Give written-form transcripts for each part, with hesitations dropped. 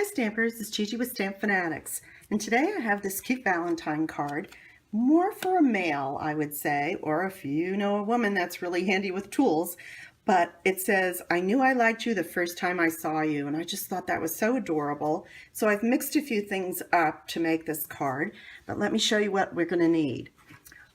Hi Stampers, it's Gigi with Stampfunatics, and today I have this cute Valentine card, more for a male I would say, or if you know a woman that's really handy with tools, but it says, "I knew I liked you the first time I saw you," and I just thought that was so adorable. So I've mixed a few things up to make this card, but let me show you what we're going to need.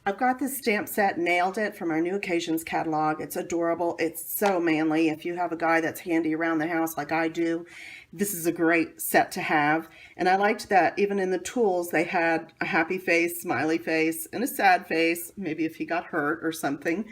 I've got this stamp set, Nailed It, from our New Occasions catalog. It's adorable. It's so manly. If you have a guy that's handy around the house like I do, this is a great set to have. And I liked that even in the tools, they had a happy face, smiley face, and a sad face, maybe if he got hurt or something.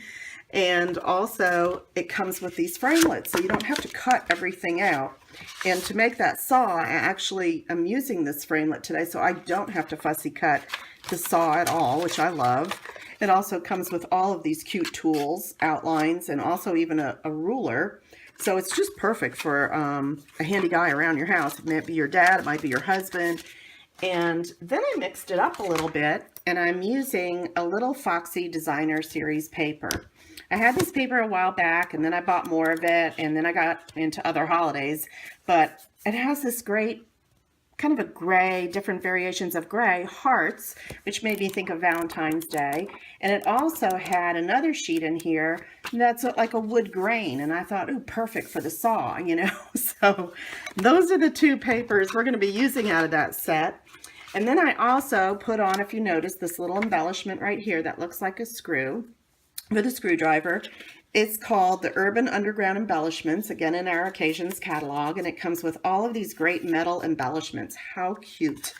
And also, it comes with these framelits, so you don't have to cut everything out. And to make that saw, I actually am using this framelit today, so I don't have to fussy cut the saw at all, which I love. It also comes with all of these cute tools, outlines, and also even a ruler. So it's just perfect for a handy guy around your house. It might be your dad, it might be your husband. And then I mixed it up a little bit, and I'm using a little Foxy Designer Series paper. I had this paper a while back, and then I bought more of it, and then I got into other holidays. But it has this great kind of a gray, different variations of gray hearts, which made me think of Valentine's Day. And it also had another sheet in here that's like a wood grain, and I thought, ooh, perfect for the saw, you know. So those are the two papers we're going to be using out of that set. And then I also put on, if you notice, this little embellishment right here that looks like a screw with a screwdriver. It's called the Urban Underground Embellishments, again in our Occasions catalog, and it comes with all of these great metal embellishments. How cute.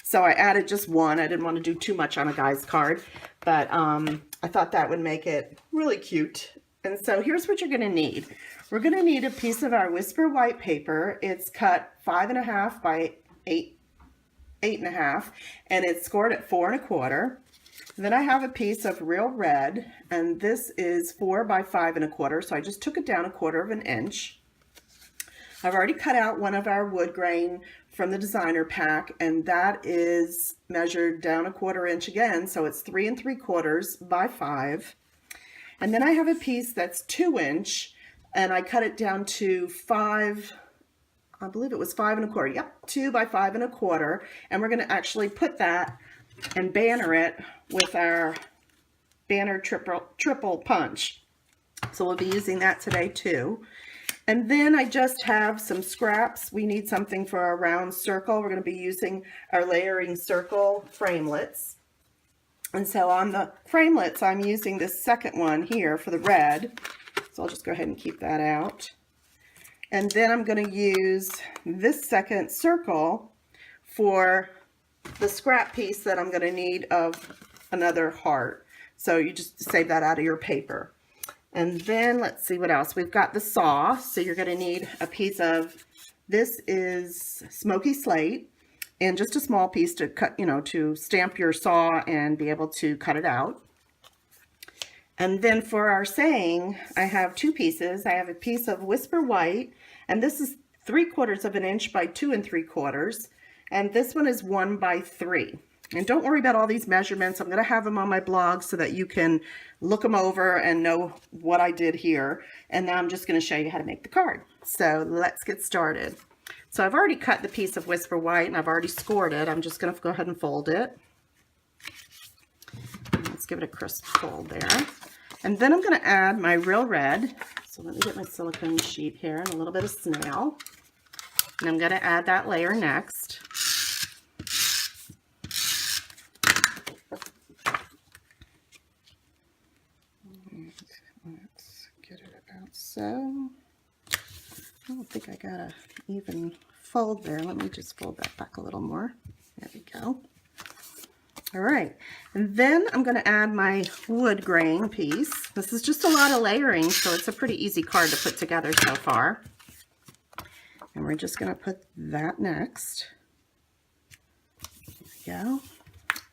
So I added just one. I didn't want to do too much on a guy's card, but I thought that would make it really cute. And so here's what you're going to need. We're going to need a piece of our Whisper White paper. It's cut 5.5 by 8.5, and it's scored at 4 1/4. Then I have a piece of Real Red, and this is 4 by 5 1/4, so I just took it down 1/4 inch. I've already cut out one of our wood grain from the designer pack, and that is measured down 1/4 inch again, so it's 3 3/4 by 5. And then I have a piece that's 2 inch, and I cut it down to 5, I believe it was 5 1/4, yep, 2 by 5 1/4, and we're going to actually put that and banner it with our banner triple punch. So we'll be using that today too. And then I just have some scraps. We need something for our round circle. We're going to be using our layering circle framelits. And so on the framelits, I'm using this second one here for the red. So I'll just go ahead and keep that out. And then I'm going to use this second circle for the scrap piece that I'm going to need of another heart. So you just save that out of your paper. And then let's see what else. We've got the saw. So you're going to need a piece of, this is smoky slate, and just a small piece to cut, you know, to stamp your saw and be able to cut it out. And then for our saying, I have two pieces. I have a piece of Whisper White, and this is 3/4 inch by 2 3/4. And this one is 1 by 3. And don't worry about all these measurements. I'm going to have them on my blog so that you can look them over and know what I did here. And now I'm just going to show you how to make the card. So let's get started. So I've already cut the piece of Whisper White, and I've already scored it. I'm just going to go ahead and fold it. Let's give it a crisp fold there. And then I'm going to add my Real Red. So let me get my silicone sheet here and a little bit of snail. And I'm going to add that layer next. Let's get it about so. I don't think I got an even fold there. Let me just fold that back a little more. There we go. All right, and then I'm going to add my wood grain piece. This is just a lot of layering, so it's a pretty easy card to put together so far. And we're just going to put that next. There we go.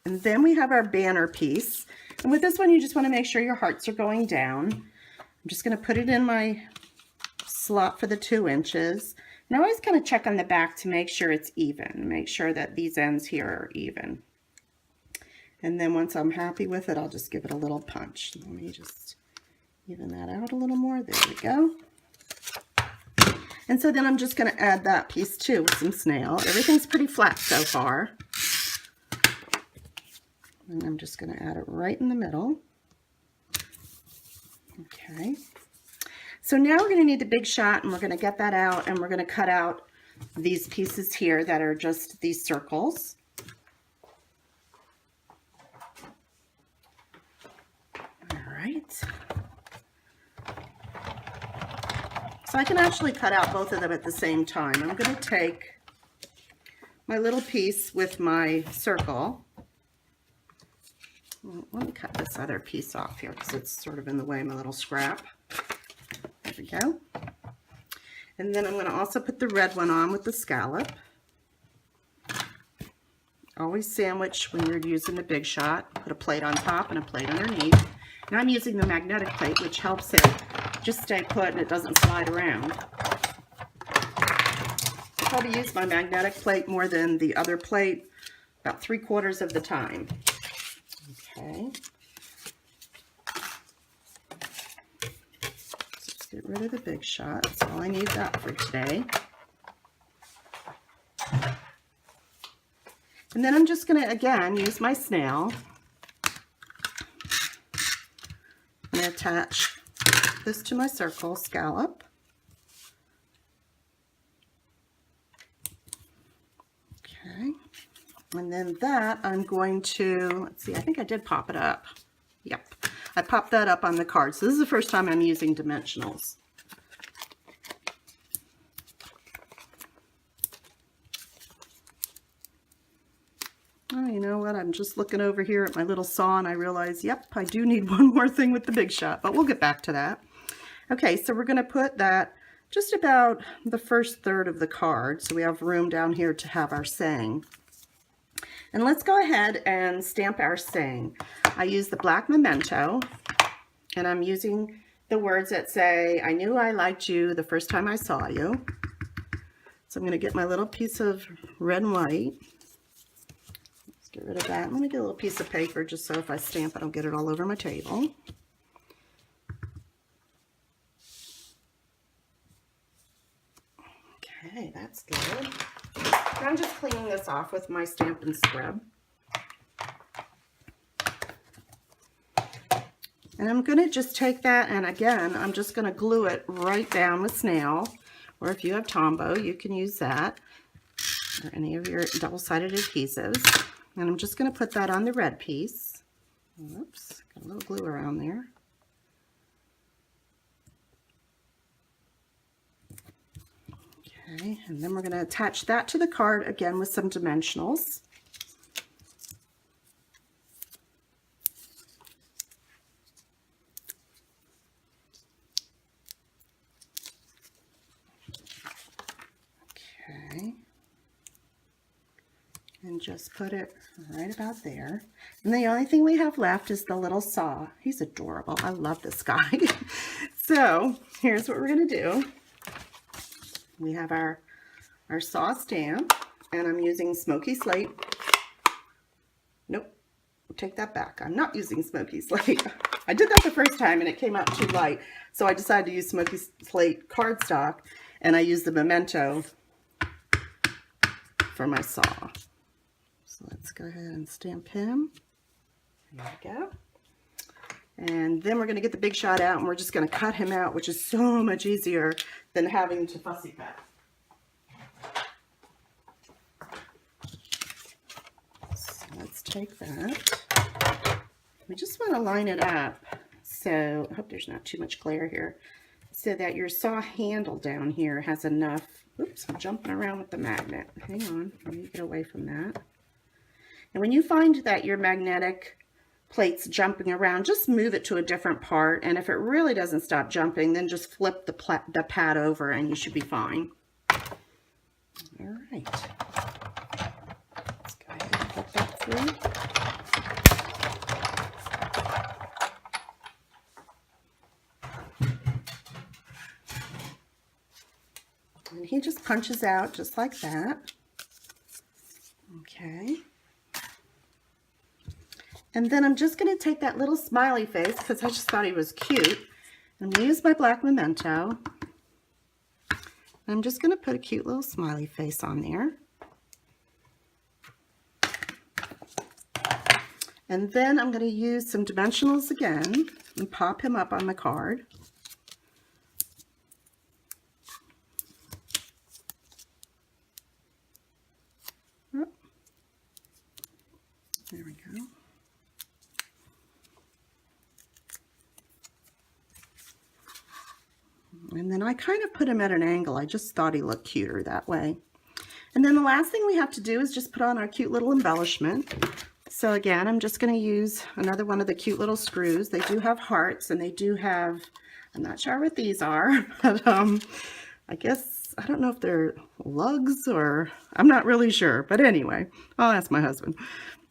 And then we have our banner piece. And with this one, you just want to make sure your hearts are going down. I'm just going to put it in my slot for the 2 inches. And I always kind of check on the back to make sure it's even. Make sure that these ends here are even. And then once I'm happy with it, I'll just give it a little punch. Let me just even that out a little more. There we go. And so then I'm just going to add that piece too with some snail. Everything's pretty flat so far. And I'm just going to add it right in the middle. Okay. So now we're going to need the big shot, and we're going to get that out, and we're going to cut out these pieces here that are just these circles. All right. So I can actually cut out both of them at the same time. I'm going to take my little piece with my circle. Let me cut this other piece off here because it's sort of in the way of my little scrap. There we go. And then I'm going to also put the red one on with the scallop. Always sandwich when you're using the big shot. Put a plate on top and a plate underneath. And I'm using the magnetic plate, which helps it just stay put and it doesn't slide around. I probably use my magnetic plate more than the other plate about 3/4 of the time. Okay. Let's get rid of the big shot. That's all I need that for today. And then I'm just going to, again, use my snail. I'm going to attach this to my circle scallop. Okay. And then that I'm going to, let's see, I think I did pop it up. Yep. I popped that up on the card. So this is the first time I'm using dimensionals. Oh, you know what? I'm just looking over here at my little saw and I realize, yep, I do need one more thing with the big shot, but we'll get back to that. Okay, so we're going to put that just about the first third of the card, so we have room down here to have our saying. And let's go ahead and stamp our saying. I use the black memento, and I'm using the words that say, I knew I liked you the first time I saw you. So I'm going to get my little piece of red and white. Let's get rid of that. Let me get a little piece of paper just so if I stamp it, I'll get it all over my table. Okay, that's good. I'm just cleaning this off with my Stampin' Scrub. And I'm going to just take that, and again, I'm just going to glue it right down with snail, or if you have Tombow, you can use that, or any of your double-sided adhesives. And I'm just going to put that on the red piece. Oops, got a little glue around there. Okay, and then we're going to attach that to the card again with some dimensionals. Okay, and just put it right about there. And the only thing we have left is the little saw. He's adorable. I love this guy. So here's what we're going to do. We have our saw stamp, and I'm using Smoky Slate. Nope, take that back. I'm not using Smoky Slate. I did that the first time and it came out too light, so I decided to use Smoky Slate cardstock, and I used the memento for my saw. So let's go ahead and stamp him. There we go. And then we're going to get the big shot out, and we're just going to cut him out, which is so much easier than having to fussy cut. So let's take that. We just want to line it up, so I hope there's not too much glare here, so that your saw handle down here has enough. Oops, I'm jumping around with the magnet. Hang on, let me get away from that. And when you find that your magnetic plates jumping around, just move it to a different part, and if it really doesn't stop jumping, then just flip the pad over and you should be fine. All right, let's go ahead and put that through. And he just punches out just like that. Okay. And then I'm just going to take that little smiley face, because I just thought he was cute. I'm going to use my black memento. I'm just going to put a cute little smiley face on there. And then I'm going to use some dimensionals again and pop him up on the card. Oh, there we go. And then I kind of put him at an angle. I just thought he looked cuter that way. And then the last thing we have to do is just put on our cute little embellishment. So again, I'm just going to use another one of the cute little screws. They do have hearts, and they do have, I'm not sure what these are, but I guess, I don't know if they're lugs or, I'm not really sure. But anyway, I'll ask my husband.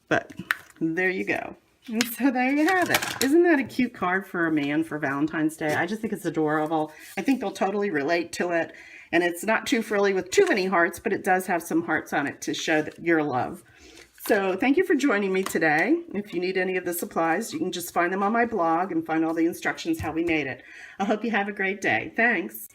But there you go. And so there you have it. Isn't that a cute card for a man for Valentine's Day? I just think it's adorable. I think they'll totally relate to it. And it's not too frilly with too many hearts, but it does have some hearts on it to show that your love. So thank you for joining me today. If you need any of the supplies, you can just find them on my blog and find all the instructions how we made it. I hope you have a great day. Thanks.